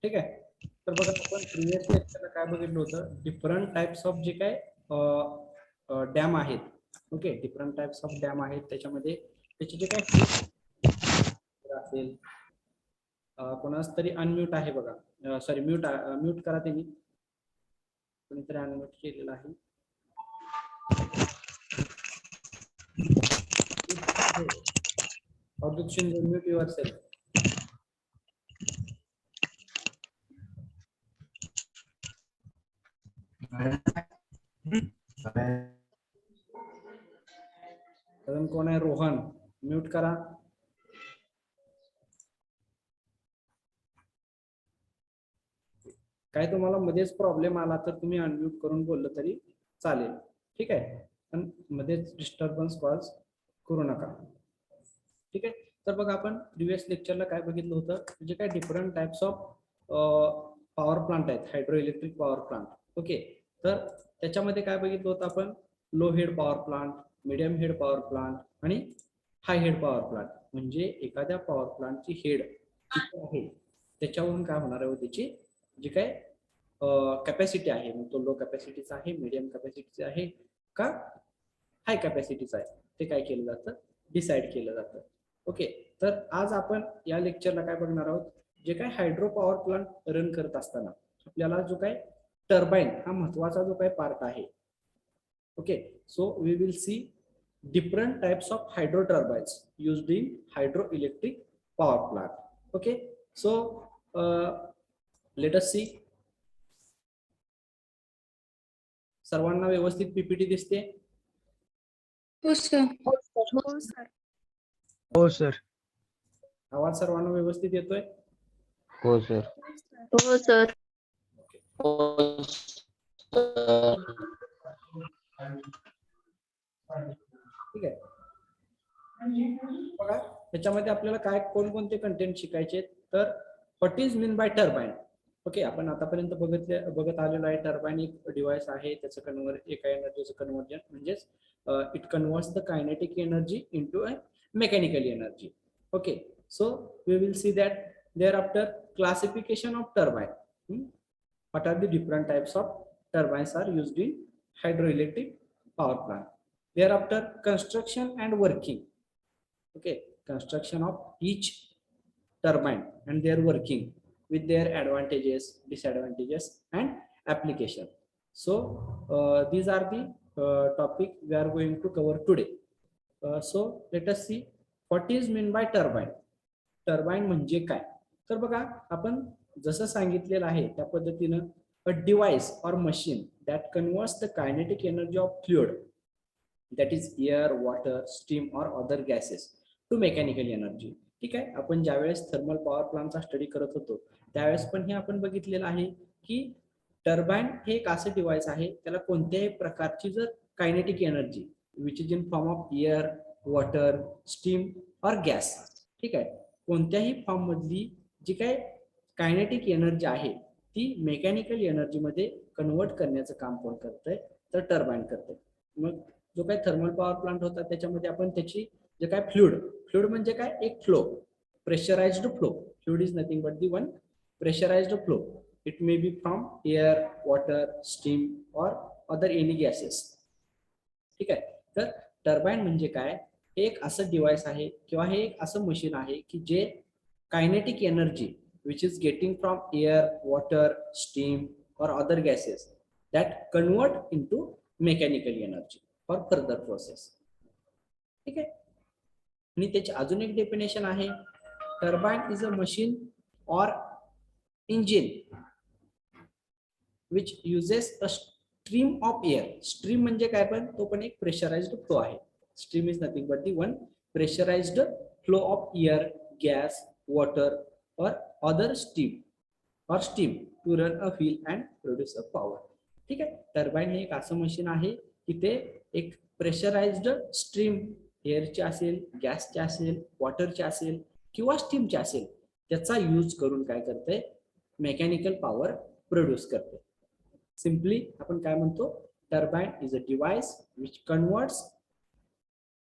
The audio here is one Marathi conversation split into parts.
ठीक आहे. तर बघा आपण प्रिव्हियस लेक्चरला काय बघितलं होतं, डिफरंट टाइप्स ऑफ जे काय डॅम आहेत. Okay, different types of dam आहेत, त्याच्यामध्ये त्याचे जे काय असेल. कोणाच तरी अनम्यूट आहे बघा, सॉरी म्यूट करा त्यांनी, कोणीतरी अनम्यूट केलेलं आहे. Avdhoot Shinde, mute yourself. अजून कोण आहे? रोहन, म्यूट करा. काय तुम्हाला मध्येच प्रॉब्लेम आला तर तुम्ही अनम्यूट करून बोललं तरी चालेल. ठीक आहे, पण मध्येच डिस्टर्बन्स कॉज करू नका. ठीक आहे. तर बघा आपण प्रिव्हियस लेक्चरला काय बघितलं होतं, जे काय different types of power plant आहेत, hydro electric power plant. Okay, तर त्याच्यामध्ये काय बघितलं होतं आपण, low head power plant, medium head power plant आणि हाय हेड पॉवर प्लांट. म्हणजे एखाद्या पॉवर प्लांटची हेड किती आहे त्याच्यावरून काय होणार आहे, त्याची जी काय कॅपॅसिटी आहे, मग तो लो कॅपॅसिटीचा आहे, मिडियम कॅपॅसिटीचा आहे का हाय कॅपॅसिटीचा आहे, ते काय केलं जातं, डिसाइड केलं जातं. ओके, तर आज आपण या लेक्चरला काय बघणार आहोत, जे काय हायड्रो पॉवर प्लांट रन करत असताना आपल्याला जो काय टर्बाईन हा महत्वाचा जो काय पार्ट आहे. Okay, so we will see different types of hydro turbines used in hydroelectric power plant. Okay, so let us see. सर्वांना व्यवस्थित पीपीटी दिसते? हो सर. हो सर. हो सर. आवाज सर्वांना व्यवस्थित येतोय? हो सर. हो सर. ठीक आहे. बघा त्याच्यामध्ये आपल्याला काय कोणकोणते कंटेंट शिकायचे, तर what is mean by turbine. Okay, आपण आतापर्यंत बघत आलेलो आहे, टर्बाईन एक डिव्हाइस आहे, त्याचं एका एनर्जीचं कन्व्हर्जन म्हणजेच it converts the kinetic energy into a mechanical energy. Okay, so we will see that there after classification of turbine. What are the different types of turbines are used in hydroelectric power plant. Thereafter, construction and working. Okay, construction of each turbine and their working with their advantages, disadvantages, and application. So these are the topic we are going to cover today. So let us see what is mean by turbine. Turbine म्हणजे काय, तर बघा आपण जसं सांगितलेलं आहे त्या पद्धतीनं a device or machine that converts the kinetic energy of fluid, that is air, water, steam और other gases to mechanical energy. ठीक आहे, आपण ज्यावेळेस थर्मल पॉवर प्लांटचा स्टडी करत होतो त्यावेळेस पण हे आपण बघितलेलं आहे की टर्बाईन हे एक असं डिव्हाइस आहे, त्याला कोणत्याही प्रकारची जर kinetic energy which is in form of air, water, steam और गॅस, ठीक आहे, कोणत्याही फॉर्म मधली जी काय कायनेटिक एनर्जी आहे ती मेकॅनिकल एनर्जी मध्ये कन्वर्ट करण्याचं काम कोण करतंय, तर टर्बाईन करतंय. मग जो काय थर्मल पॉवर प्लांट होता त्याच्यामध्ये आपण त्याची जे काय फ्लुइड म्हणजे काय, एक flow, pressurised flow. Fluid is nothing but the one pressurised flow. It may be from air, water, steam और अदर एनी गॅसेस. ठीक आहे, तर टर्बाईन म्हणजे काय, हे एक असं डिव्हाइस आहे किंवा हे एक असं मशीन आहे की जे kinetic energy which is getting from air, water, steam or other gases that convert into mechanical energy for further process. ठीक आहे, आणि त्याची अजून एक डेफिनेशन आहे, टर्बाईन इज अ मशीन और engine which uses a stream of air. Stream म्हणजे काय, पण तो पण एक प्रेशराइज्ड फ्लो आहे. Stream is nothing but the one pressurised flow of air, gas, water or other steam to run a wheel and produce a power. ठीक आहे, टर्बाईन हे एक असं मशीन आहे की ते एक प्रेशराइज्ड स्ट्रीम एअरचे असेल, गॅसचे असेल, वॉटरचे असेल किंवा स्टीमचे असेल त्याचा यूज करून काय करते, मेकॅनिकल पॉवर प्रोड्यूस करते. सिम्पली आपण काय म्हणतो, turbine is a device which converts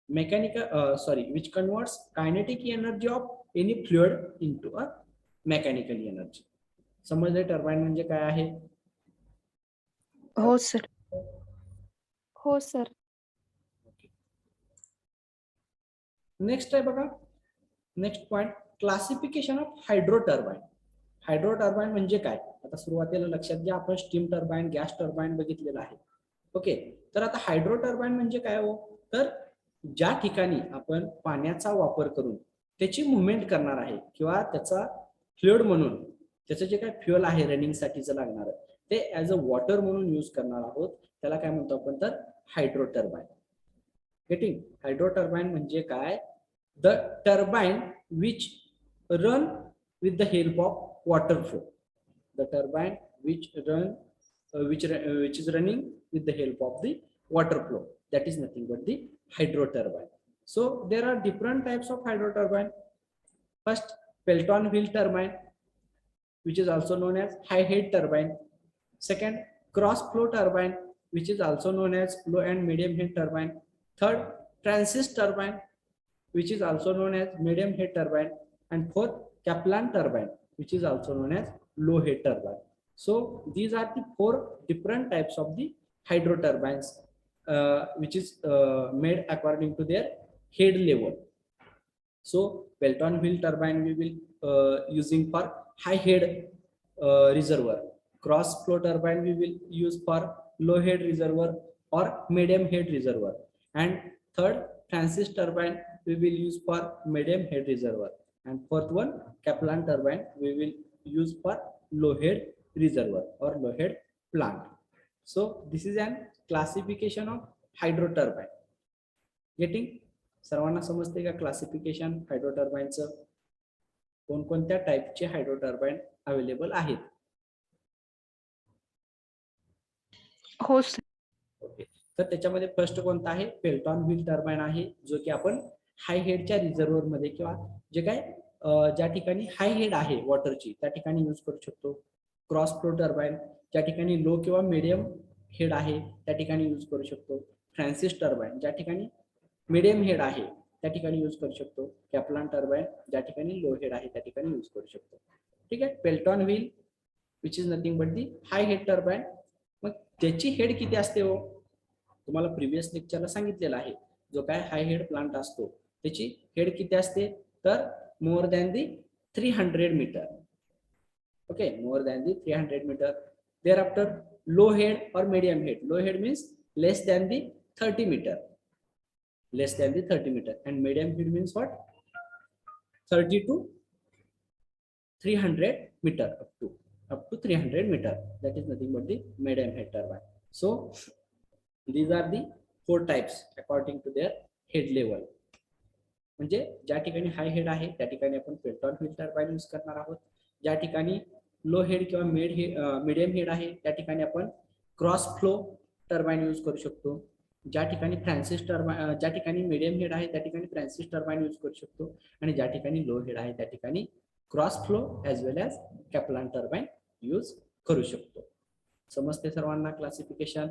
which converts kinetic energy of any fluid into a mechanical energy. समजले टर्बाईन म्हणजे काय आहे? हो सर. हो सर. नेक्स्ट आहे बघा, next point classification of hydro turbine. Hydro turbine म्हणजे काय? आता सुरुवातीला लक्षात घ्या, आपण स्टीम टर्बाईन, गॅस टर्बाईन बघितलेलं आहे. ओके, तर आता हायड्रो टर्बाईन म्हणजे काय हो? तर ज्या ठिकाणी आपण पाण्याचा वापर करून त्याची मुवमेंट करणार आहे किंवा त्याचा फ्लुइड म्हणून त्याचं जे काय फ्युअल आहे रनिंगसाठीचं लागणार ते ऍज अ वॉटर म्हणून यूज करणार आहोत, त्याला काय म्हणतो आपण? तर hydro turbine. Getting? Hydro turbine म्हणजे काय? The turbine which run with the help of water flow. The turbine which is running with the help of the water flow, that is nothing but the hydro turbine. So there are different types of hydro turbine. First, Pelton wheel turbine, which is also known as high head turbine. Second, cross flow turbine, which is also known as low and medium head turbine. Third, Francis turbine, which is also known as medium head turbine. And fourth, Kaplan turbine, which is also known as low head turbine. So these are the four different types of the hydro turbines, which is made according to their head level. So Pelton wheel turbine we will using for high head reservoir. Cross flow turbine we will use for low head reservoir or medium head reservoir. And third, Francis turbine we will use for medium head reservoir. And fourth one, Kaplan turbine we will use for low head reservoir or low head plant. So this is an classification of hydro turbine. Getting? सर्वांना समजते का क्लासिफिकेशन हायड्रो टर्बाईनचं? कोणकोणत्या टाईपचे हायड्रो टर्बाईन अवेलेबल आहेत? हो सर. ओके, तर त्याच्यामध्ये फर्स्ट कोणता आहे? पेल्टॉन व्हील टर्बाईन आहे, जो की आपण हाय हेडच्या रिझर्व्हर मध्ये किंवा जे काय ज्या ठिकाणी हाय हेड आहे वॉटरची त्या ठिकाणी यूज करू शकतो. क्रॉस फ्लो टर्बाईन ज्या ठिकाणी लो किंवा मीडियम हेड आहे त्या ठिकाणी यूज करू शकतो. फ्रान्सिस टर्बाईन ज्या ठिकाणी मीडियम हेड आहे त्या ठिकाणी यूज करू शकतो. कॅप्लान टर्बाईन ज्या ठिकाणी लो हेड आहे त्या ठिकाणी यूज करू शकतो. ठीक आहे. Pelton wheel which is nothing but the high head turbine. मग त्याची हेड किती असते हो? तुम्हाला प्रिव्हियस लेक्चरला सांगितलेलं आहे, जो काय हाय हेड प्लांट असतो त्याची हेड किती असते? तर more than the 300 metre. Okay, more than the 300 metre. Thereafter low head or medium head. Low head means less than the 30 metre. Less than the 30 meter. And medium head means what? 30 to 300 meter, up to 300 meter. That is nothing but the medium head turbine. So these are the four types according to their head level. म्हणजे ज्या ठिकाणी हाय हेड आहे त्या ठिकाणी आपण पेल्टॉन व्हील टर्बाईन यूज करणार आहोत. ज्या ठिकाणी लो हेड किंवा मीडियम हेड आहे त्या ठिकाणी आपण क्रॉस फ्लो टर्बाईन यूज करू शकतो. ज्या ठिकाणी फ्रान्सिस टर्बाईन, ज्या ठिकाणी मीडियम हेड आहे त्या ठिकाणी फ्रान्सिस टर्बाईन यूज करू शकतो. आणि ज्या ठिकाणी लो हेड आहे त्या ठिकाणी क्रॉस फ्लो ॲज वेल ॲज कॅप्लान टर्बाईन यूज करू शकतो. समजते सर्वांना क्लासिफिकेशन?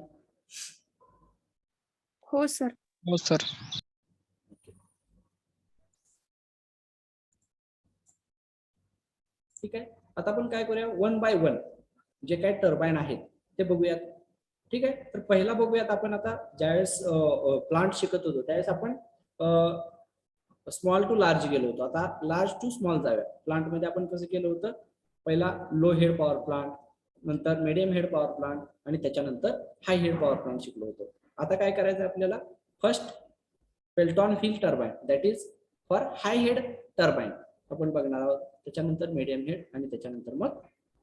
हो सर. हो सर. ठीक आहे. आता आपण काय करूया, वन बाय वन जे काय टर्बाईन आहेत ते बघूयात. ठीक आहे. तर पहिला बघूयात आपण. आता ज्यावेळेस प्लांट शिकत होतो त्यावेळेस आपण स्मॉल टू लार्ज गेलो होतो. आता लार्ज टू स्मॉल जाऊया. प्लांट मध्ये आपण कसं केलं होतं? पहिला लो हेड पॉवर प्लांट, नंतर मीडियम हेड पॉवर प्लांट आणि त्याच्यानंतर हाय हेड पॉवर प्लांट शिकलो होतो. आता काय करायचं आपल्याला? First Pelton wheel turbine, that is for high head turbine आपण बघणार आहोत. त्याच्यानंतर मीडियम हेड आणि त्याच्यानंतर मग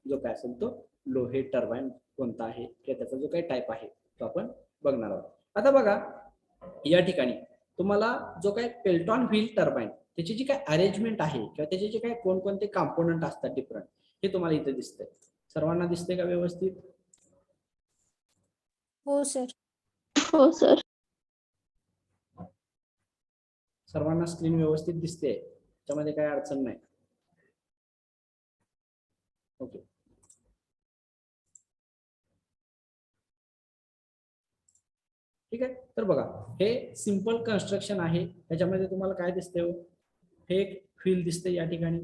जो काय असेल तो लो हेड टर्बाईन कोणता आहे किंवा त्याचा जो काही टाईप आहे तो आपण बघणार आहोत. आता बघा या ठिकाणी तुम्हाला जो काय पेल्टॉन व्हील टर्बाईन त्याची जी काय अरेंजमेंट आहे किंवा त्याचे जे काय कोणकोणते कॉम्पोनंट असतात डिफरंट हे तुम्हाला इथे दिसतंय. सर्वांना दिसते का व्यवस्थित? हो सर. हो सर. सर्वांना स्क्रीन व्यवस्थित दिसते, त्यामध्ये काही अडचण नाही. ओके. ठीक आहे. तर बघा हे सिंपल कन्स्ट्रक्शन आहे. त्याच्यामध्ये तुम्हाला काय दिसते हो? हे एक व्हील दिसते या ठिकाणी.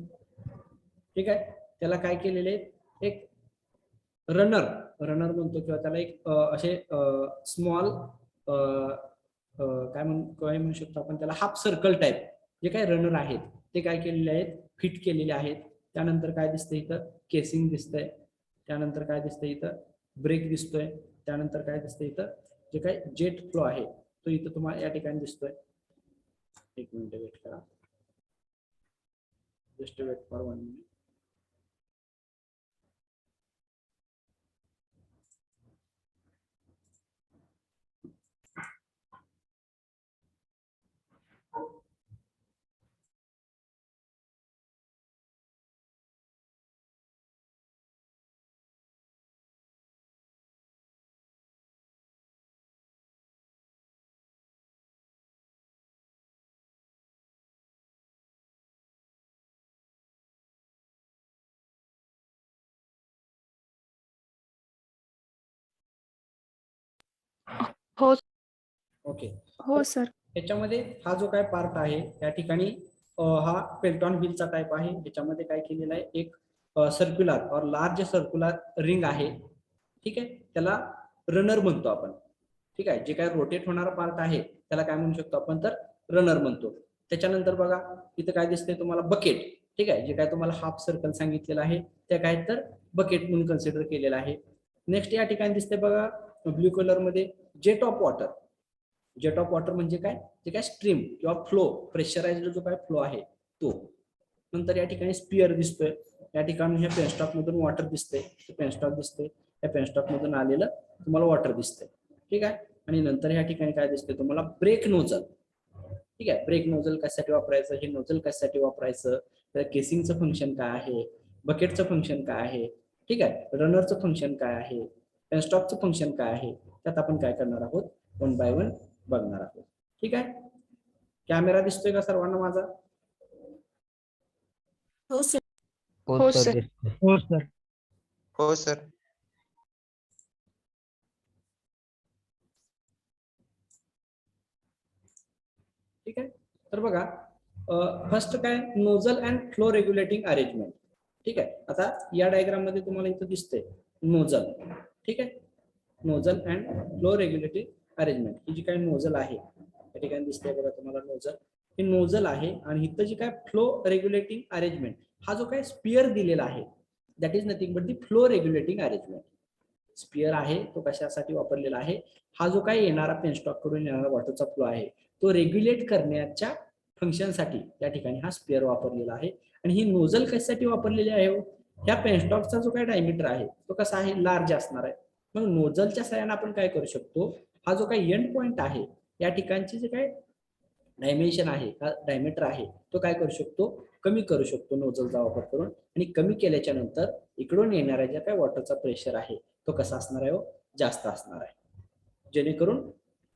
ठीक आहे. त्याला काय केलेले एक रनर रनर म्हणतो किंवा त्याला एक असे स्मॉल काय म्हणू शकतो आपण त्याला हाफ सर्कल टाईप जे काही रनर आहेत ते काय केलेले आहेत फिट केलेले आहेत. त्यानंतर काय दिसतंय इथं केसिंग दिसतंय. त्यानंतर काय दिसतंय इथं ब्रेक दिसतोय. त्यानंतर काय दिसतंय इथं जे काही जेट फ्लो आहे तो इथं तुम्हाला या ठिकाणी दिसतोय. एक मिनिट वेट करा. Just wait for 1 minute. हो ओके. हो सर. याच्यामध्ये हा जो काय पार्ट आहे त्या ठिकाणी हा पेल्टॉन व्हीलचा टाइप आहे. याच्यामध्ये काय केलेलं आहे एक सर्क्युलर और लार्ज सर्क्युलर रिंग आहे. ठीक आहे. त्याला रनर म्हणतो आपण. ठीक आहे. जे काय रोटेट होणारा पार्ट आहे त्याला काय म्हणू शकतो आपण तर रनर म्हणतो. त्याच्यानंतर बघा इथं काय दिसतंय तुम्हाला बकेट. ठीक आहे. जे काय तुम्हाला हाफ सर्कल सांगितलेलं आहे त्या काय तर बकेट म्हणून कन्सिडर केलेलं आहे. नेक्स्ट या ठिकाणी दिसतंय बघा ब्ल्यू कलर मध्ये jet of water. Jet of water म्हणजे काय जे काय स्ट्रीम किंवा फ्लो प्रेशराइज्ड जो काय फ्लो आहे तो. नंतर या ठिकाणी स्पियर दिसतोय. या ठिकाणी ह्या पेनस्टॉक मधून वॉटर दिसतंय. पेनस्टॉक दिसतंय. त्या पेनस्टॉक मधून आलेलं तुम्हाला वॉटर दिसतंय. ठीक आहे. आणि नंतर या ठिकाणी काय दिसतंय तुम्हाला ब्रेक नोझल. ठीक आहे. ब्रेक नोझल कशासाठी वापरायचं हे नोझल कशासाठी वापरायचं त्या केसिंगचं फंक्शन काय आहे बकेटचं फंक्शन काय आहे. ठीक आहे. रनरचं फंक्शन काय आहे पेनस्टॉकचं फंक्शन काय आहे त्यात आपण काय करणार आहोत 1 बाय 1 बघणार आहोत. ठीक आहे. कॅमेरा दिसतोय का सर्वांना माझा? हो सर. हो हो सर सर. दिसतंय. हो सर. हो सर. ठीक आहे. तर बघा फर्स्ट काय nozzle and flow regulating arrangement. ठीक आहे. आता या डायग्राम मध्ये तुम्हाला इथं दिसतंय नोझल. ठीक आहे. Nozzle and flow regulating arrangement ही जी काही नोझल आहे या ठिकाणी दिसतंय बघा तुम्हाला नोझल. हे नोझल आहे आणि इथं जी काय फ्लो रेग्युलेटिंग अरेंजमेंट हा जो काय स्पियर दिलेला आहे that is nothing but the flow regulating arrangement. Spear आहे तो कशासाठी वापरलेला आहे हा जो काही येणारा पेनस्टॉक कडून येणारा वॉटरचा फ्लो आहे तो रेग्युलेट करण्याच्या फंक्शनसाठी या ठिकाणी हा स्पियर वापरलेला आहे. आणि ही नोझल कशासाठी वापरलेली आहे ह्या पेनस्टॉकचा जो काय डायमीटर आहे तो कसा आहे लार्ज असणार आहे. मग नोझलच्या सहाय्याने आपण काय करू शकतो हा जो काही एंड पॉइंट आहे या ठिकाणचे जे काय डायमेन्शन आहे हा डायमीटर आहे तो काय करू शकतो कमी करू शकतो नोझलचा वापर करून. आणि कमी केल्याच्या नंतर इकडून येणाऱ्या ज्या काय वॉटरचा प्रेशर आहे तो कसा असणार आहे जास्त असणार आहे. जेणेकरून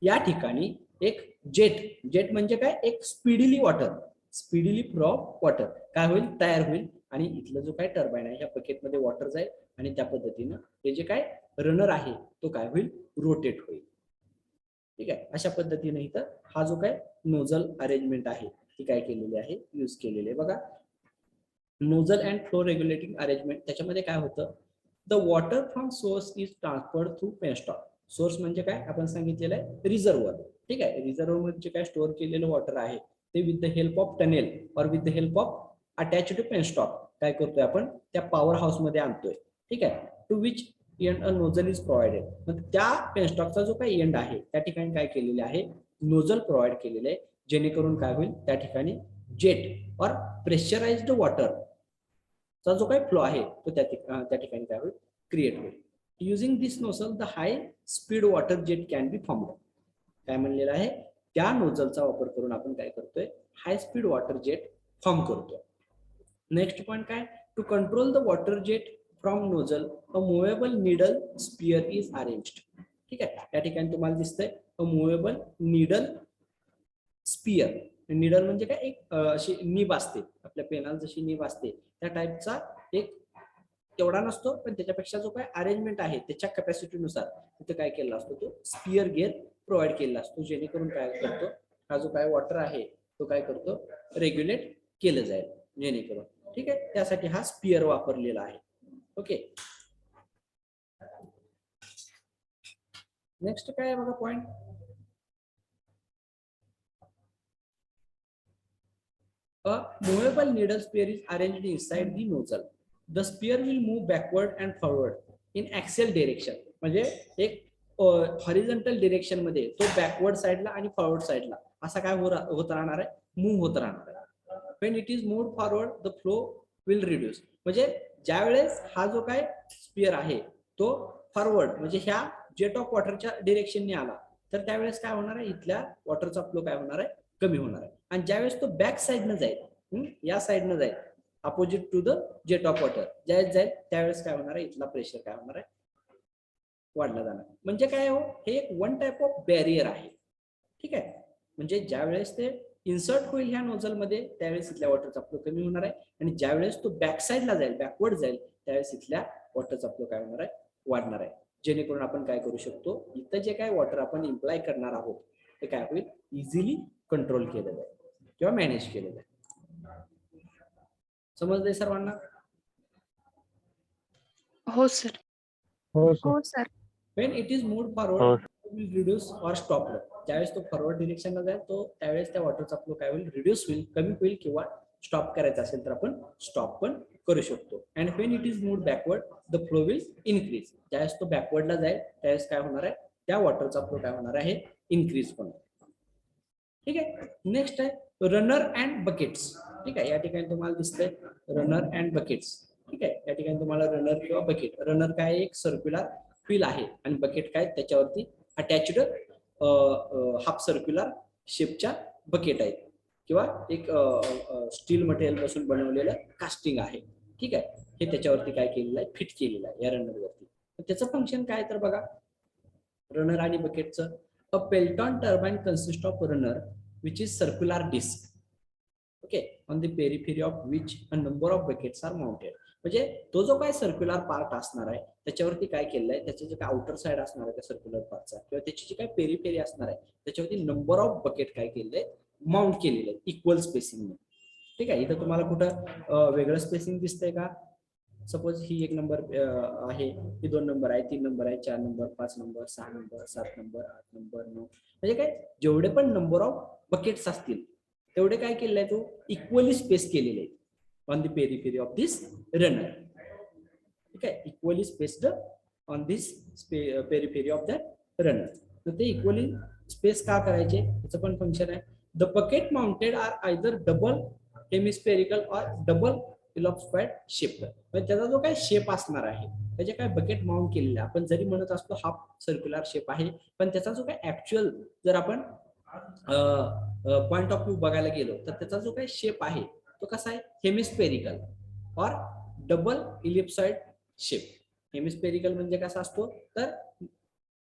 या ठिकाणी एक जेट म्हणजे काय एक स्पीडीली फ्लो ऑफ वॉटर काय होईल तयार होईल. आणि इथलं जो काय टर्बाईन आहे या बकेटमध्ये वॉटर जाईल आणि त्या पद्धतीनं हे जे काय रनर आहे तो काय होईल रोटेट होईल. ठीक आहे. अशा पद्धतीने इथं हा जो काय नोझल अरेंजमेंट आहे ती काय केलेली आहे यूज केलेली आहे. बघा nozzle and flow regulating arrangement त्याच्यामध्ये काय होतं the water from source is transferred through penstock. Source म्हणजे काय आपण सांगितलेलं आहे रिझर्व्हर. ठीक आहे. रिझर्व्हर मध्ये काय स्टोअर केलेलं वॉटर आहे ते with the help of tunnel or with the help of attach to penstock काय करतोय आपण त्या पॉवर हाऊस मध्ये आणतोय. ठीक आहे. To which end a nozzle is provided. मग त्या पेनस्टॉकचा जो काही एंड आहे त्या ठिकाणी काय केलेले आहे नोझल प्रोव्हाइड केलेले आहे जेणेकरून काय होईल त्या ठिकाणी जेट और प्रेशराइज्ड वॉटर चा जो काही फ्लो आहे तो त्या ठिकाणी काय होईल क्रिएट होईल. Using this nozzle the high speed water jet can be formed. काय म्हणलेलं आहे त्या नोझलचा वापर करून आपण काय करतोय high speed water jet form करतोय. नेक्स्ट पॉइंट काय to control the water jet from nozzle a movable needle spear is arranged. ठीक आहे. या ठिकाणी तुम्हाला दिसतंय a movable needle spear. Needle म्हणजे काय एक अशी नीब असते आपल्या पेनाला जशी नीब असते त्या टाईपचा एक तेवढा नसतो पण त्याच्यापेक्षा जो काय अरेंजमेंट आहे त्याच्या कॅपॅसिटीनुसार तिथे काय केलेला असतो तो स्पियर गिअर प्रोव्हाइड केलेला असतो जेणेकरून काय करतो हा जो काय वॉटर आहे तो काय करतो रेग्युलेट केलं जाईल जेणेकरून. ठीक आहे. त्यासाठी हा स्पियर वापरलेला आहे. ओके, नेक्स्ट काय आहे बघा point, a movable needle spear is arranged inside the nozzle. The spear will move backward and forward in axial direction. म्हणजे एक हॉरिझॉन्टल डिरेक्शन मध्ये तो बॅकवर्ड साइडला आणि फॉरवर्ड साइडला असा काय होत राहणार आहे, मूव्ह होत राहणार आहे. when it is moved forward the flow will reduce. म्हणजे ज्या वेळेस हा जो काय स्पियर आहे तो फॉरवर्ड म्हणजे ह्या जेट ऑफ वॉटरच्या डिरेक्शनने आला तर त्यावेळेस काय होणार आहे, इथल्या वॉटरचा फ्लो काय होणार आहे, कमी होणार आहे. आणि ज्यावेळेस तो बॅक साइडनं जाईल, या साइडनं जाईल opposite to the jet of water, ज्यावेळेस जाईल त्यावेळेस काय होणार आहे, इथला प्रेशर काय होणार आहे, वाढला जाणार. म्हणजे काय हो, हे एक वन टाइप ऑफ बॅरियर आहे. ठीक आहे, म्हणजे ज्या वेळेस ते इन्सर्ट होईल ह्या नोझल मध्ये त्यावेळेस इथल्या वॉटरचा फ्लो कमी होणार आहे आणि ज्या वेळेस तो बॅक साइडला जाईल, बॅकवर्ड जाईल त्यावेळेस इथल्या वॉटरचा फ्लो काय होणार आहे, वाढणार आहे. जेणेकरून आपण काय करू शकतो, इथं जे काय वॉटर आपण इम्प्लाय करणार आहोत ते काय होईल, इझिली कंट्रोल केलं जाईल किंवा मॅनेज केलं जाईल. समजलंय सर्वांना? हो सर. हो सर. हो sir. when it is moved forward it will reduce or stop. ज्यावेळेस तो फॉरवर्ड डिरेक्शनला जाईल तो त्यावेळेस त्या वॉटरचा फ्लो काय होईल, रिड्यूस होईल, कमी होईल किंवा स्टॉप करायचा असेल तर आपण स्टॉप पण करू शकतो. And when it is moved backward the flow will increase. ज्यावेळेस तो बॅकवर्डला जाईल त्यावेळेस काय होणार आहे, त्या वॉटरचा फ्लो काय होणार आहे, इन्क्रीज होणार. ठीक आहे, नेक्स्ट आहे रनर अँड बकेट्स. ठीक आहे, या ठिकाणी तुम्हाला दिसतंय रनर अँड बकेट्स. ठीक आहे, या ठिकाणी तुम्हाला रनर किंवा बकेट, रनर काय एक सर्क्युलर व्हील आहे आणि बकेट काय त्याच्यावरती अटॅच्ड हाफ सर्क्युलर शेपच्या बकेट आहेत किंवा एक स्टील मटेरियल पासून बनवलेलं कास्टिंग आहे. ठीक आहे, हे त्याच्यावरती काय केलेलं आहे, फिट केलेलं आहे या रनरवरती. त्याचं फंक्शन काय तर बघा, रनर आणि बकेटचं, a Pelton turbine consists of runner which is circular disc, okay, on the periphery of which a number of buckets are mounted. म्हणजे तो जो काय सर्क्युलर पार्ट असणार आहे त्याच्यावरती काय केलेलं आहे, त्याचे जे काय आउटर साइड असणार आहे त्या सर्क्युलर पार्टचा किंवा त्याची जी काय पेरिफेरी असणार आहे त्याच्यावरती नंबर ऑफ बकेट काय केलेलं आहे, माउंट केलेलं आहे इक्वल स्पेसिंग मध्ये. ठीक आहे, इथं तुम्हाला कुठं वेगळं स्पेसिंग दिसतंय का? सपोज ही 1 नंबर आहे, ही 2 नंबर आहे, 3 नंबर आहे, 4 number, 5 number, 6 number, 7 number, 8 number, 9, म्हणजे काय जेवढे पण नंबर ऑफ बकेट्स असतील तेवढे काय केलेलं आहे, तो इक्वली स्पेस केलेले आहे on the periphery of this runner. ठीक आहे, equally spaced on this periphery of that runner. तर ते इक्वली स्पेस का करायचे त्याचं पण फंक्शन आहे. The bucket mounted are either double hemispherical और डबल इलॉप्सॉइड शेप. त्याचा जो काय शेप असणार आहे त्याचे काय बकेट माउंट केलेले, आपण जरी म्हणत असतो हाफ सर्क्युलर शेप आहे पण त्याचा जो काय ऍक्च्युअल जर आपण पॉइंट ऑफ व्ह्यू बघायला गेलो तर त्याचा जो काही शेप आहे तो कसा आहे, हेमिस्फेरिकल और डबल इलिप्सॉइड शेप. हेमिस्फेरिकल म्हणजे कसा असतो तर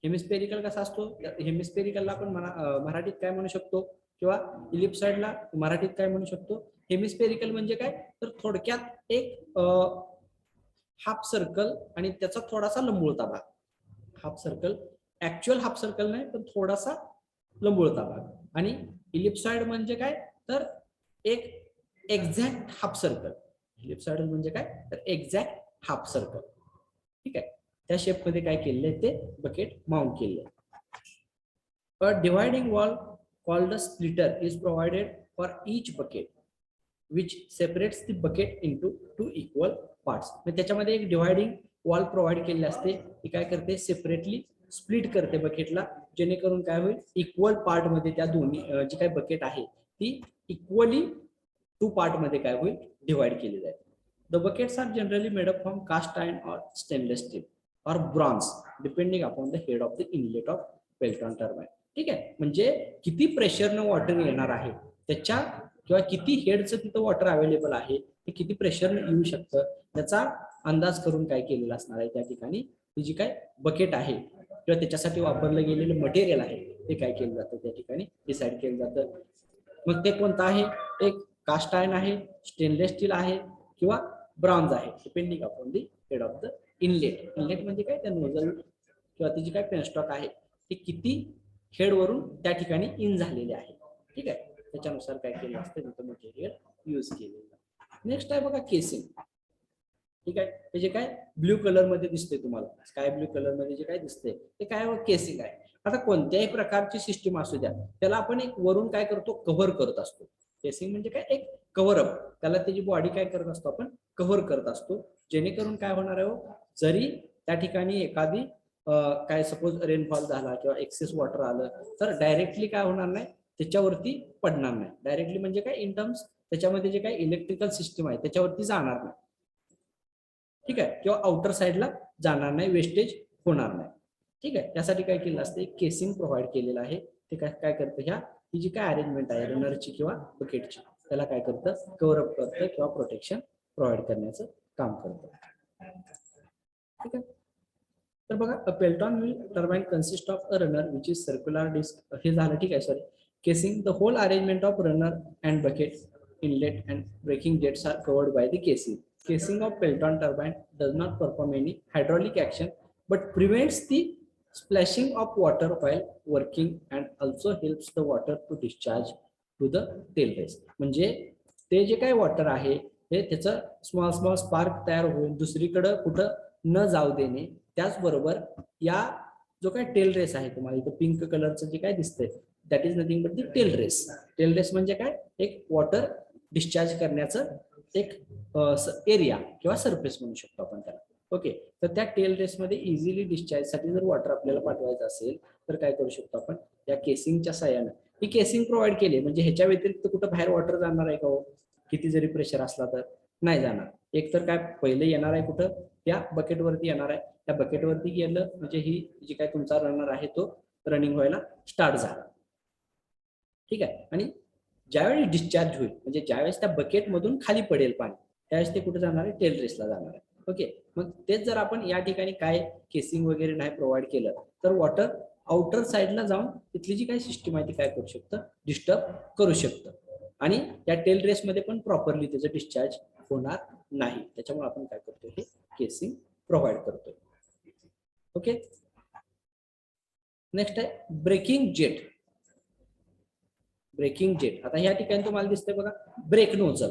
हेमिस्फेरिकल कसा असतो, हेमिस्फेरिकलला आपण मराठीत काय म्हणू शकतो किंवा इलिप्सॉइडला मराठीत काय म्हणू शकतो. हेमिस्फेरिकल म्हणजे काय तर थोडक्यात एक हाफ सर्कल आणि त्याचा थोडासा लंबुळता भाग. Half circle, actual half circle नाही पण थोडासा लंबुळता भाग. आणि इलिप्सॉइड म्हणजे काय तर एक एक्झॅक्ट हाफ सर्कल. इलिप्सॉइड म्हणजे काय तर एक्झॅक्ट हाफ सर्कल. ठीक आहे, त्या शेप मध्ये काय केलेलं आहे ते बकेट माउंट केलेलं आहे. A dividing wall called a splitter is provided for each bucket which separates the bucket into 2 equal parts. म्हणजे त्याच्यामध्ये एक डिवायडिंग वॉल प्रोव्हाइड केलेली असते, ती काय करते सेपरेटली स्प्लिट करते बकेटला, जेणेकरून काय होईल इक्वल पार्ट मध्ये त्या दोन्ही जी काय बकेट आहे ती इक्वली 2 पार्ट मध्ये काय होईल डिवाइड केली जाईल. The buckets are generally made up from cast iron or stainless steel or bronze depending upon the head of the inlet of Pelton turbine. ठीक आहे, म्हणजे किती प्रेशरनं वॉटर येणार आहे त्याच्या किंवा किती हेडचं तिथं वॉटर अवेलेबल आहे ते किती प्रेशरनं येऊ शकतं त्याचा अंदाज करून काय केलेला असणार आहे त्या ठिकाणी ती जी काय बकेट आहे किंवा त्याच्यासाठी वापरलं गेलेलं मटेरियल आहे ते काय केलं जातं त्या ठिकाणी डिसाईड केलं जातं. मग ते कोणतं आहे, एक कास्ट आयर्न आहे, स्टेनलेस स्टील आहे किंवा ब्रॉन्झ आहे depending upon the head of the inlet. Inlet म्हणजे काय त्या नोझल किंवा ती जी काय पेनस्टॉक आहे ते किती हेड वरून त्या ठिकाणी इन झालेले आहे. ठीक आहे, त्याच्यानुसार काय केलं असतं तिथं मटेरियल यूज केलेलं. नेक्स्ट आहे बघा केसिंग. ठीक आहे. हे जे काय ब्ल्यू कलर मध्ये दिसते तुम्हाला, स्काय ब्ल्यू कलर मध्ये जे काय दिसते ते काय केसिंग आहे. आता कोणत्याही प्रकारची सिस्टीम असू द्या, त्याला आपण एक वरून काय करतो, कव्हर करत असतो. केसिंग म्हणजे काय, एक कव्हर अप, त्याला त्याची बॉडी काय करत असतो, आपण कव्हर करत असतो. जेणेकरून काय होणार आहे, जरी त्या ठिकाणी एखादी काय सपोज रेनफॉल झाला किंवा एक्सेस वॉटर आलं तर डायरेक्टली काय होणार नाही, त्याच्यावरती पडणार नाही. डायरेक्टली म्हणजे काय, इन टर्म्स त्याच्यामध्ये जे काही इलेक्ट्रिकल सिस्टीम आहे त्याच्यावरती जाणार नाही. ठीक आहे, किंवा आउटर साइडला जाणार नाही, वेस्टेज होणार नाही. ठीक आहे, त्यासाठी काय केलं असतं, एक केसिंग प्रोव्हाइड केलेलं आहे. ते काय करतं, ह्या ही जी काय अरेंजमेंट आहे रनरची किंवा बकेटची, त्याला काय करतं, कव्हर अप करतं किंवा प्रोटेक्शन प्रोव्हाइड करण्याचं काम करतं. ठीक आहे. तर बघा, a Pelton wheel turbine consist of a runner which is circular disc, हे झालं. ठीक आहे, sorry, casing the whole arrangement of runner and bucket, inlet and braking jets are covered by the casing. Casing of Pelton turbine does not perform any hydraulic action but prevents the splashing of water while working and also helps the water to discharge to the tail race. म्हणजे ते जे काय वॉटर आहे हे त्याचं स्मॉल स्मॉल स्पार्क तयार होऊन दुसरीकडे कुठं न जाऊ देणे. त्याचबरोबर या जो काय टेल रेस आहे, तुम्हाला इथं पिंक कलरचं जे काय दिसतंय, that is nothing but the tail race. Tail race म्हणजे काय, एक वॉटर डिस्चार्ज करण्याचं एक एरिया किंवा सरफेस म्हणू शकतो आपण त्याला. ओके, तर त्या टेल रेस मध्ये इझिली डिस्चार्ज साठी जर वॉटर आपल्याला पाठवायचं असेल तर काय करू शकतो आपण, या केसिंगच्या साह्यानं ही केसिंग प्रोव्हाइड केली. म्हणजे ह्याच्या व्यतिरिक्त कुठं बाहेर वॉटर जाणार आहे का हो, किती जरी प्रेशर असला तर नाही जाणार. एक तर काय पहिले येणार आहे कुठं, त्या बकेटवरती येणार आहे. त्या बकेटवरती गेलं म्हणजे ही जी काय तुमचा रनर आहे तो रनिंग व्हायला स्टार्ट झाला. ठीक आहे, आणि ज्यावेळी डिस्चार्ज होईल म्हणजे ज्यावेळेस त्या बकेट मधून खाली पडेल पाणी, त्यावेळेस ते कुठे जाणार आहे, टेल रेसला जाणार आहे. ओके, मग तेच जर आपण या ठिकाणी काय केसिंग वगैरे नाही प्रोव्हाइड केलं तर वॉटर आउटर साइडला जाऊन तिथली जी काही सिस्टीम आहे ती काय करू शकतं, डिस्टर्ब करू शकतं. आणि त्या टेल रेसमध्ये पण प्रॉपरली त्याचं डिस्चार्ज होणार नाही. त्याच्यामुळे आपण काय करतो, हे केसिंग प्रोव्हाइड करतोय. ओके, नेक्स्ट आहे ब्रेकिंग जेट. ब्रेकिंग जेट, आता ह्या ठिकाणी तुम्हाला दिसतंय बघा, ब्रेक नोझल.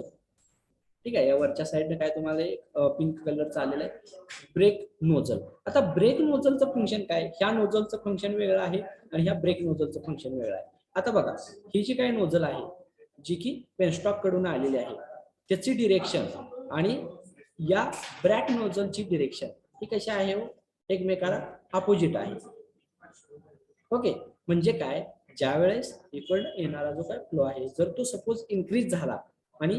ठीक आहे, या वरच्या साईडने काय तुम्हाला एक पिंक कलरचा आलेला आहे, ब्रेक नोझल. आता ब्रेक नोझलचं फंक्शन काय, ह्या नोझलचं फंक्शन वेगळं आहे आणि ह्या ब्रेक नोझलचं फंक्शन वेगळं आहे. आता बघा, ही जी काही नोझल आहे जी की पेनस्टॉक कडून आलेली आहे, त्याची डिरेक्शन आणि या ब्रॅक नोझलची डिरेक्शन ही कशी आहे, एकमेकाला अपोजिट आहे. ओके, म्हणजे काय, ज्या वेळेस इकडं येणारा जो काय फ्लो आहे जर तो सपोज इन्क्रीज झाला आणि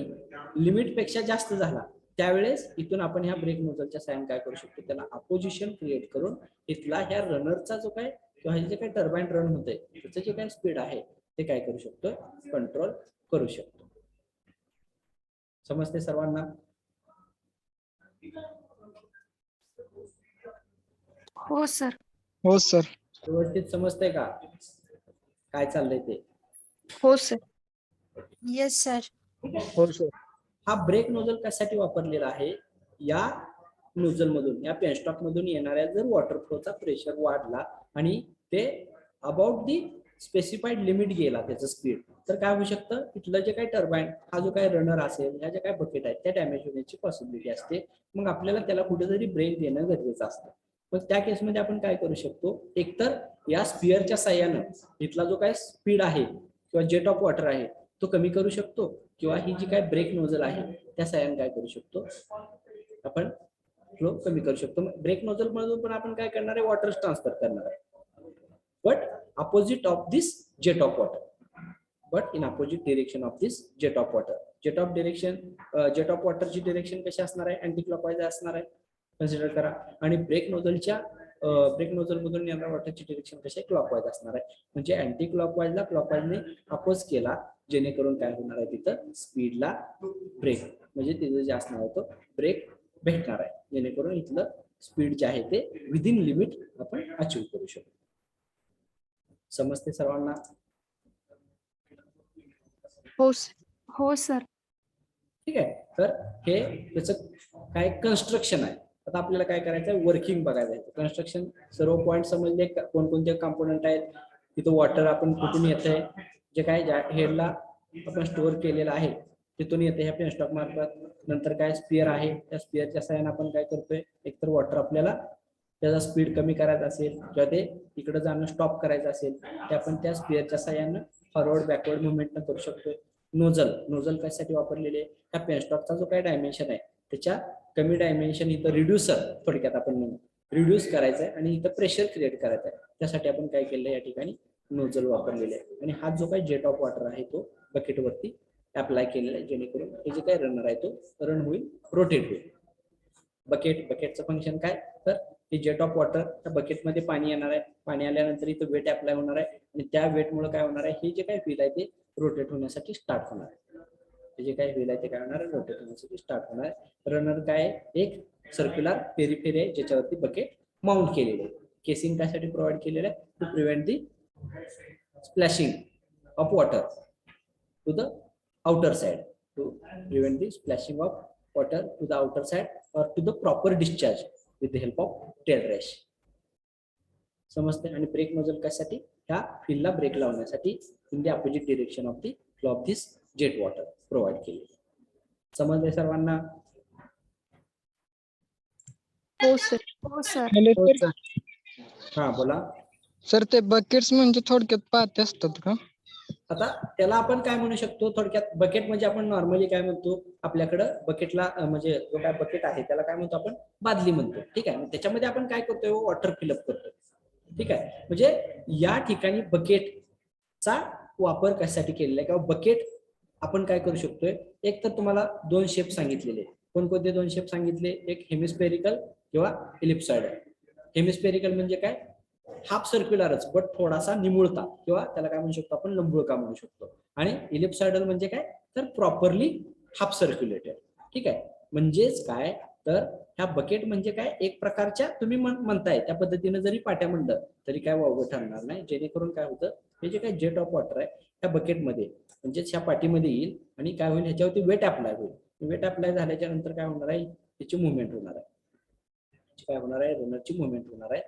लिमिट पेक्षा जास्त झाला, त्यावेळेस इथून आपण ह्या ब्रेक नोझलच्या साहाय्याने काय करू शकतो, त्याला अपोजिशन क्रिएट करून इथला ह्या रनरचा जो काय किंवा जे काही टर्बाइन रन होते त्याचं जे काही स्पीड आहे ते काय करू शकतो, कंट्रोल करू शकतो. समजते सर्वांना? हो सर. हो सर. व्यवस्थित समजतंय का काय चाललंय ते? हो सर. Yes sir. हो सर. हा ब्रेक नोझल कशासाठी वापरलेला आहे, या नोझल मधून या पेनस्टॉक मधून येणाऱ्या जर वॉटर फ्लोचा प्रेशर वाढला आणि ते अबाउट दी स्पेसिफाईड लिमिट गेला त्याचं स्पीड, तर काय होऊ शकतं, इथलं जे काही टर्बाइन हा जो काही रनर असेल, ह्या ज्या काही बकेट आहेत त्या डॅमेज होण्याची पॉसिबिलिटी असते. मग आपल्याला त्याला कुठेतरी ब्रेक देणं गरजेचं असतं. मग त्या केसमध्ये आपण काय करू शकतो, एकतर या स्पिअरच्या साह्यानं इथला जो काय स्पीड आहे किंवा जेट ऑफ वॉटर आहे तो कमी करू शकतो, किंवा ही जी काय ब्रेक नोझल आहे त्या साह्याने काय करू शकतो, आपण फ्लो कमी करू शकतो. ब्रेक नोझल मधून पण आपण काय करणार आहे, वॉटर ट्रान्सफर करणार आहे, but opposite of this jet of water, but in opposite direction of this jet of water. Jet of direction, jet of वॉटरची डिरेक्शन कशी असणार आहे, अँटी क्लॉकवाईज असणार आहे, कन्सिडर करा. आणि ब्रेक नोझलच्या ब्रेक नोझल मधून येणाऱ्या वॉटरची डिरेक्शन कशी क्लॉकवाईज असणार आहे. म्हणजे अँटी क्लॉकवाईजला क्लॉकवाईजने अपोज केला, जेणेकरून काय होणार आहे, तिथं स्पीडला ब्रेक म्हणजे तिथं जे असणार आहे तो ब्रेक भेटणार आहे, जेणेकरून इथलं स्पीड जे आहे ते विदिन लिमिट आपण अचीव करू शकतो. समजते सर्वांना? हो सर. हो सर. ठीक आहे, तर हे त्याचं काय कन्स्ट्रक्शन आहे. आता आपल्याला काय करायचं आहे, वर्किंग बघायचं आहे. कन्स्ट्रक्शन सर्व पॉईंट समजले, कोणकोणते कंपोनंट आहेत, तिथं वॉटर आपण कुठून येत आहे, जे काय हेडला आपण स्टोअर केलेलं आहे तिथून येते ह्या पेनस्टॉक मार्फत. नंतर काय स्पिअर आहे, त्या स्पिअरच्या साहाय्याने आपण काय करतोय, एकतर वॉटर आपल्याला त्याचा स्पीड कमी करायचा असेल किंवा ते इकडे जाणं स्टॉप करायचं असेल ते आपण त्या स्पिअरच्या साहाय्यानं फॉरवर्ड बॅकवर्ड मुवमेंट करू शकतोय. नोझल कशासाठी वापरलेले, ह्या पेनस्टॉकचा जो काही डायमेन्शन आहे त्याच्या कमी डायमेन्शन इथं रिड्युसर थोडक्यात आपण म्हणू रिड्यूस करायचं आहे आणि इथं प्रेशर क्रिएट करायचं आहे. त्यासाठी आपण काय केलं या ठिकाणी नोझल वापरलेले आहे. आणि हा जो काही जेट ऑफ वॉटर आहे तो बकेटवरती अप्लाय केलेला आहे, जेणेकरून हे जे काही रनर आहे तो रन होईल, रोटेट होईल. बकेटचं फंक्शन काय, तर हे जेट ऑफ वॉटर त्या बकेटमध्ये पाणी येणार आहे, पाणी आल्यानंतर इथं वेट अप्लाय होणार आहे आणि त्या वेटमुळे काय होणार आहे, हे जे काही व्हील आहे ते रोटेट होण्यासाठी स्टार्ट होणार आहे. हे जे काही व्हील आहे ते काय होणार आहे, रोटेट होण्यासाठी स्टार्ट होणार आहे. रनर काय, एक सर्क्युलर पेरिफेरी आहे ज्याच्यावरती बकेट माउंट केलेले आहे. केसिंग त्यासाठी प्रोव्हाइड केलेलं आहे to prevent the splashing of water to the outer side, to prevent the splashing of water to the outer side or to the proper discharge with the help of tail rash. समजते. आणि ब्रेक नोझल कशासाठी, ह्या फिलला ब्रेक लावण्यासाठी in the opposite direction of the flow of this jet water provide केले. समजले सर्वांना? हो सर. हो सर. हो सर. हा बोला. सर ते बकेट्स म्हणजे थोडक्यात पाते असतात का? आता त्याला आपण काय म्हणू शकतो, थोडक्यात बकेट म्हणजे आपण नॉर्मली काय म्हणतो, आपल्याकडं बकेटला म्हणजे जो काय बकेट आहे त्याला काय म्हणतो आपण, बादली म्हणतो. ठीक आहे. त्याच्यामध्ये आपण काय करतोय, वॉटर फिलअप करतोय. ठीक आहे. म्हणजे या ठिकाणी बकेटचा वापर कशासाठी केलेला आहे, किंवा बकेट आपण काय करू शकतोय, एक तर तुम्हाला 2 शेप सांगितलेले. कोणकोणते 2 शेप सांगितले, एक हेमिस्पेरिकल किंवा इलिप्सॉइडल. हेमिस्पेरिकल म्हणजे काय, हाफ सर्क्युलरच बट थोडासा निमुळता, किंवा त्याला काय म्हणू शकतो आपण, लंबगोळका म्हणू शकतो. आणि इलिप्सॉइडल म्हणजे काय, तर प्रॉपरली हाफ सर्क्युलेटेड. ठीक आहे. म्हणजेच काय, तर ह्या बकेट म्हणजे काय, एक प्रकारच्या तुम्ही म्हणताय त्या पद्धतीने जरी पाट्या म्हणलं तरी काय वावगं ठरणार नाही. जेणेकरून काय होतं, हे जे काय जेट ऑफ वॉटर आहे त्या बकेटमध्ये म्हणजेच ह्या पाठीमध्ये येईल आणि काय होईल, ह्याच्यावरती वेट अप्लाय होईल. वेट अप्लाय झाल्याच्या नंतर काय होणार आहे, त्याची मुवमेंट होणार आहे. काय होणार आहे, रनरची मुवमेंट होणार आहे.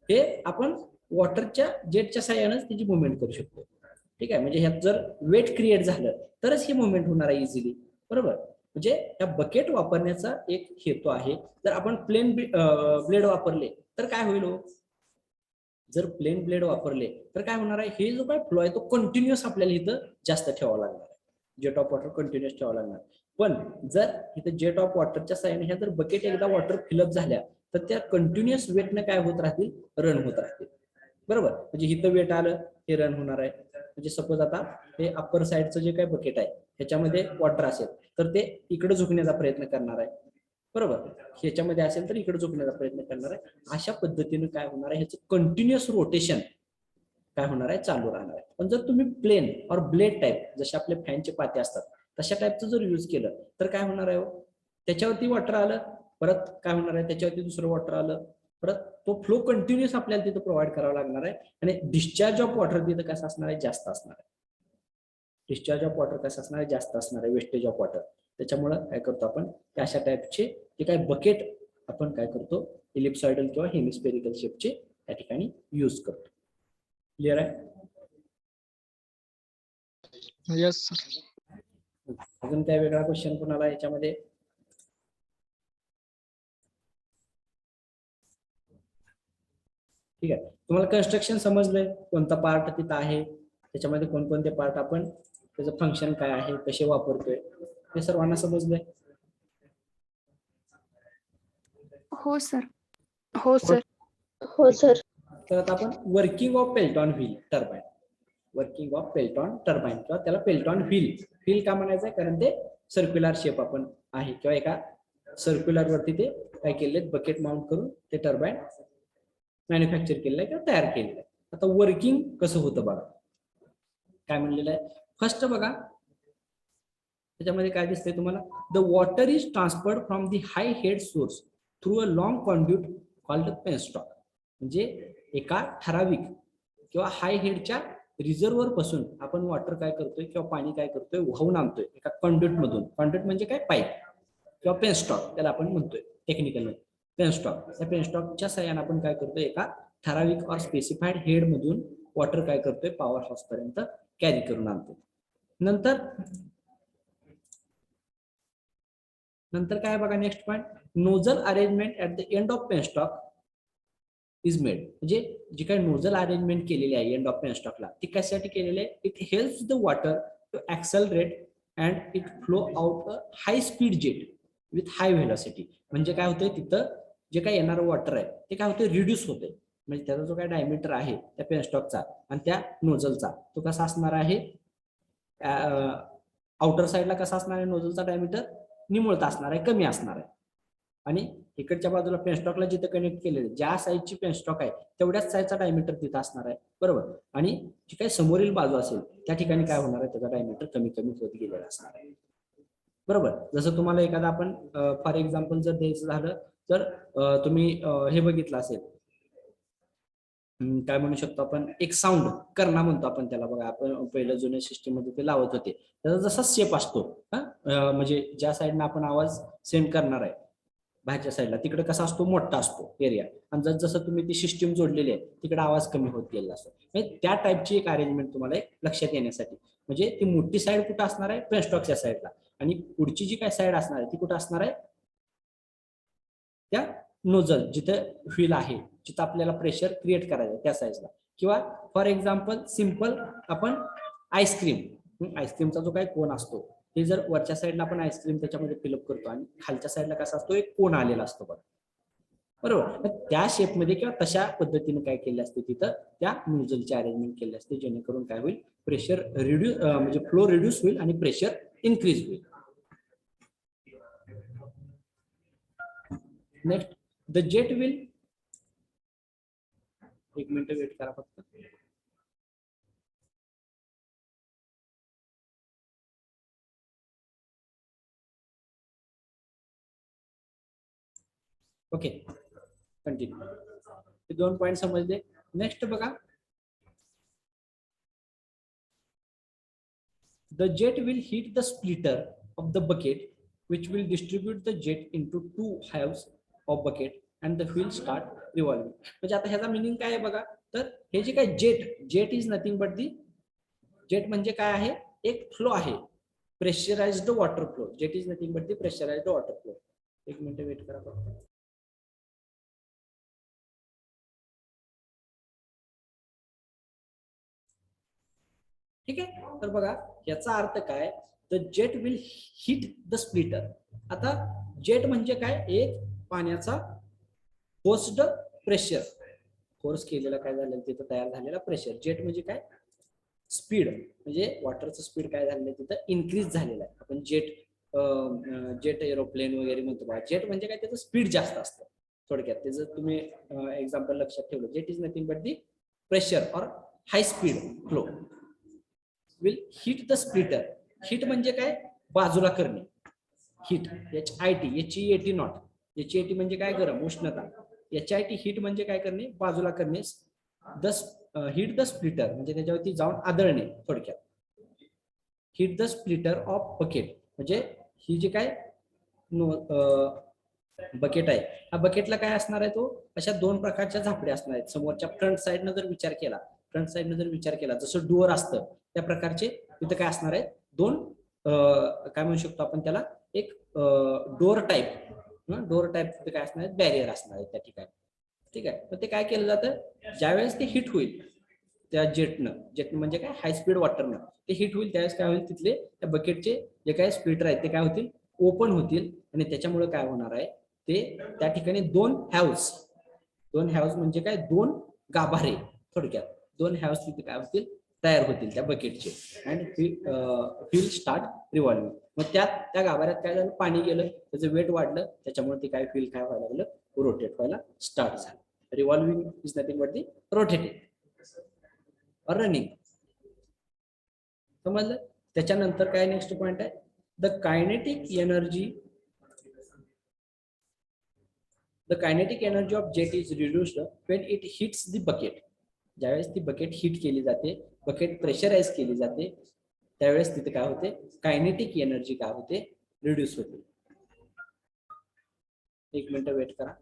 हे आपण वॉटरच्या जेटच्या साह्यानेच त्याची मुवमेंट करू शकतो. ठीक आहे. म्हणजे ह्यात जर वेट क्रिएट झालं तरच ही मुवमेंट होणार आहे इझिली. बरोबर. म्हणजे ह्या बकेट वापरण्याचा एक हेतू आहे. जर आपण प्लेन ब्लेड वापरले तर काय होईल, जर प्लेन ब्लेड वापरले तर काय होणार आहे, हे जो काय फ्लो आहे तो कंटिन्युअस आपल्याला इथं जास्त ठेवावा लागणार आहे. जेट ऑफ वॉटर कंटिन्युअस ठेवावं लागणार. पण जर इथं जेट ऑफ वॉटरच्या साह्याने ह्या जर बकेट एकदा वॉटर फिलअप झाल्या तर त्या कंटिन्युअस वेटनं काय होत राहतील, रन होत राहतील. बरोबर. म्हणजे इथं वेट आलं, हे रन होणार आहे. म्हणजे सपोज आता हे अप्पर साइडचं जे काही बकेट आहे ह्याच्यामध्ये वॉटर असेल तर ते इकडे झुकण्याचा प्रयत्न करणार आहे. बरोबर. ह्याच्यामध्ये असेल तर इकडे झुकण्याचा प्रयत्न करणार आहे. अशा पद्धतीने काय होणार आहे, ह्याचं कंटिन्युअस रोटेशन काय होणार आहे, चालू राहणार आहे. पण जर तुम्ही प्लेन और ब्लेड टाईप, जसे आपले फॅनचे पाते असतात तशा टाईपचं जर यूज केलं तर काय होणार आहे, त्याच्यावरती वॉटर आलं, परत काय होणार आहे, त्याच्यावरती दुसरं वॉटर आलं, परत तो फ्लो कंटिन्युअस आपल्याला तिथं प्रोव्हाइड करावा लागणार आहे. आणि डिस्चार्ज ऑफ वॉटर तिथं कसं असणार आहे, जास्त असणार आहे. डिस्चार्ज ऑफ वॉटर कसं असणार आहे, जास्त असणार आहे, वेस्टेज ऑफ वॉटर. त्याच्यामुळं काय करतो आपण, अशा टाईपचे जे काही बकेट आपण काय करतो, इलिप्सॉइडल किंवा हेमिस्पेरिकल शेपचे त्या ठिकाणी यूज करतो. क्लिअर आहे? Yes sir. अजून काय वेगळा क्वेश्चन कोणाला याच्यामध्ये? ठीक आहे. तुम्हाला कन्स्ट्रक्शन समजलंय, कोणता पार्ट तिथं आहे, त्याच्यामध्ये कोणकोणते पार्ट आपण, त्याचं फंक्शन काय आहे, कसे वापरतोय, हे सर्वांना समजलंय? हो सर. हो सर. हो सर. तर आता आपण working of Pelton wheel turbine, working of Pelton turbine किंवा त्याला पेल्टॉन व्हील का म्हणायचं आहे, कारण ते सर्क्युलर शेप आपण आहे किंवा एका सर्क्युलर वरती ते काय केले, बकेट माउंट करून ते टर्बाइन मॅन्युफॅक्चर केलेलं आहे किंवा तयार केलेलं आहे. आता वर्किंग कसं होतं बघा, काय म्हणलेलं आहे. फर्स्ट बघा त्याच्यामध्ये काय दिसतंय तुम्हाला, the water is transferred from the high head source through a long conduit called penstock. म्हणजे एका ठराविक किंवा हाय हेडच्या रिझर्व्हर पासून आपण वॉटर काय करतोय किंवा पाणी काय करतोय, वाहून आणतोय एका कॉन्ड्यूट मधून. कॉन्ड्यूट म्हणजे काय, पाईप किंवा पेनस्टॉक त्याला आपण म्हणतोय टेक्निकल मध्ये, पेनस्टॉक. त्या पेनस्टॉकच्या साह्याने आपण काय करतोय, एका ठराविक और स्पेसिफाईड हेड मधून वॉटर काय करतोय, पॉवर हाऊस पर्यंत कॅरी करून आणतोय. नंतर नंतर काय बघा next point, nozzle arrangement at the end of penstock is made. म्हणजे जी काही नोझल अरेंजमेंट केलेली आहे एंड ऑफ पेनस्टॉकला ती कशासाठी केलेली आहे, it helps the water to accelerate and it flow out a high speed jet with high velocity. म्हणजे काय होतंय, तिथं जे काही येणारं वॉटर आहे ते काय होतं, रिड्यूस होतंय. म्हणजे त्याचा जो काही डायमीटर आहे त्या पेनस्टॉकचा आणि त्या नोझलचा तो कसा असणार आहे, आउटर साईडला कसा असणार आहे नोझलचा डायमीटर, निमुळता असणार आहे, कमी असणार आहे. आणि इकडच्या बाजूला पेनस्टॉकला जिथे कनेक्ट केलेले ज्या साईजची पेनस्टॉक आहे तेवढ्याच साईजचा डायमीटर तिथं असणार आहे, बरोबर. आणि जी काही समोरील बाजू असेल त्या ठिकाणी काय होणार आहे, त्याचा डायमीटर कमी कमी होत गेलेला असणार आहे, बरोबर. जसं तुम्हाला एखादा आपण फॉर एक्झाम्पल जर द्यायचं झालं तर तुम्ही हे बघितलं असेल, काय म्हणू शकतो आपण, एक साऊंड करणा म्हणतो आपण त्याला बघा. आपण पहिल्या जुन्या सिस्टीम मध्ये ते लावत होते. त्याचा जसा शेप असतो, म्हणजे ज्या साईडनं आपण आवाज सेंड करणार आहे बाहेरच्या साईडला तिकडे कसा असतो, मोठा असतो एरिया. आणि जसं तुम्ही ती सिस्टीम जोडलेली आहे तिकडे आवाज कमी होत गेलेला असतो. म्हणजे त्या टाईपची एक अरेंजमेंट तुम्हाला लक्षात येण्यासाठी, म्हणजे ती मोठी साईड कुठं असणार आहे, पेनस्टॉकच्या साईडला, आणि पुढची जी काय साईड असणार आहे ती कुठं असणार आहे, त्या नोझल जिथे व्हील आहे, जिथं आपल्याला प्रेशर क्रिएट करायचं त्या साईजला. किंवा फॉर एक्झाम्पल सिम्पल आपण आईस्क्रीमचा जो काही कोन असतो ते जर वरच्या साईडला आपण आईस्क्रीम त्याच्यामध्ये फिलअप करतो आणि खालच्या साईडला कसा असतो, एक कोन आलेला असतो बघा, बरोबर. त्या शेपमध्ये किंवा तशा पद्धतीने काय केले असते, तिथं त्या नोझलची अरेंजमेंट केली असते, जेणेकरून काय होईल, प्रेशर रिड्यूस म्हणजे फ्लो रिड्यूस होईल आणि प्रेशर इन्क्रीज होईल. नेक्स्ट, द जेट विल, एक मिनिट वेट करा फक्त. Okay, continue. हे 2 पॉइंट समजले. नेक्स्ट बघा, the jet will heat the splitter of the bucket which will distribute the jet into 2 halves of bucket and the wheel start revolving. म्हणजे आता ह्याचा मिनिंग काय आहे बघा, तर हे जे काय jet is nothing but the, jet म्हणजे काय आहे, एक फ्लो आहे, pressurised water flow. Jet is nothing but the pressurised water flow. एक मिनिट वेट करा फक्त. ठीक आहे, तर बघा याचा अर्थ काय, the jet will hit the splitter. आता जेट म्हणजे काय, एक पाण्याचा फोर्स्ड प्रेशर, फोर्स केलेला काय झालेलं तिथं तयार झालेला प्रेशर. जेट म्हणजे काय, स्पीड, म्हणजे वॉटरचं स्पीड काय झालेलं आहे तिथं इन्क्रीज झालेलं आहे. आपण जेट एरोप्लेन वगैरे म्हणतो बघा. जेट म्हणजे काय, त्याचं स्पीड जास्त असतं थोडक्यात. त्याचं तुम्ही एक्झाम्पल लक्षात ठेवलं, jet is nothing but the pressure or high speed flow will hit the splitter. Hit म्हणजे काय, बाजूला करणे. हिट HIT नॉट, HIT म्हणजे काय, गरम, उष्णता. HIT हिट म्हणजे काय करणे, बाजूला करणे. हिट द स्प्लिटर म्हणजे त्याच्यावरती जाऊन आदळणे थोडक्यात. Hit the splitter of bucket म्हणजे ही जी काय बकेट आहे, हा बकेटला काय असणार आहे, तो अशा 2 प्रकारच्या झापड्या असणार आहेत. समोरच्या फ्रंट साईडनं जर विचार केला, जसं डोअर असतं त्या प्रकारचे तिथं काय असणार आहे, 2 काय म्हणू शकतो आपण त्याला, एक डोअर टाईप तिथे काय असणार आहे, बॅरियर असणार आहे त्या ठिकाणी. ठीक आहे, तर ते काय केलं जातं, ज्यावेळेस ते हिट होईल त्या जेटनं म्हणजे काय, हाय स्पीड वॉटरनं ते हिट होईल, त्यावेळेस काय होईल, तिथले त्या बकेटचे जे काही स्प्लिटर आहेत ते काय होतील, ओपन होतील. आणि त्याच्यामुळे काय होणार आहे, ते त्या ठिकाणी 2 हॅव्स म्हणजे काय, 2 गाभारे थोडक्यात, 2 हॅव्स तिथे काय होतील, तयार होतील त्या बकेटचे. And wheel start revolving. मग त्या गाभाऱ्यात काय झालं, पाणी गेलं, त्याचं वेट वाढलं, त्याच्यामुळे ते काय व्हील काय व्हायला लागलं, रोटेट व्हायला स्टार्ट झालं. Revolving is nothing but the rotating और रनिंग. समजलं. त्याच्यानंतर काय नेक्स्ट पॉइंट आहे, the kinetic energy of jet is reduced when it hits the bucket. ज्यावेळेस ती बकेट हिट केली जाते, बकेट प्रेशराइज केली जाते, त्यावेळेस तिथे काय होते, कायनेटिक एनर्जी काय होते, रिड्यूस होते. एक मिनिट वेट करा.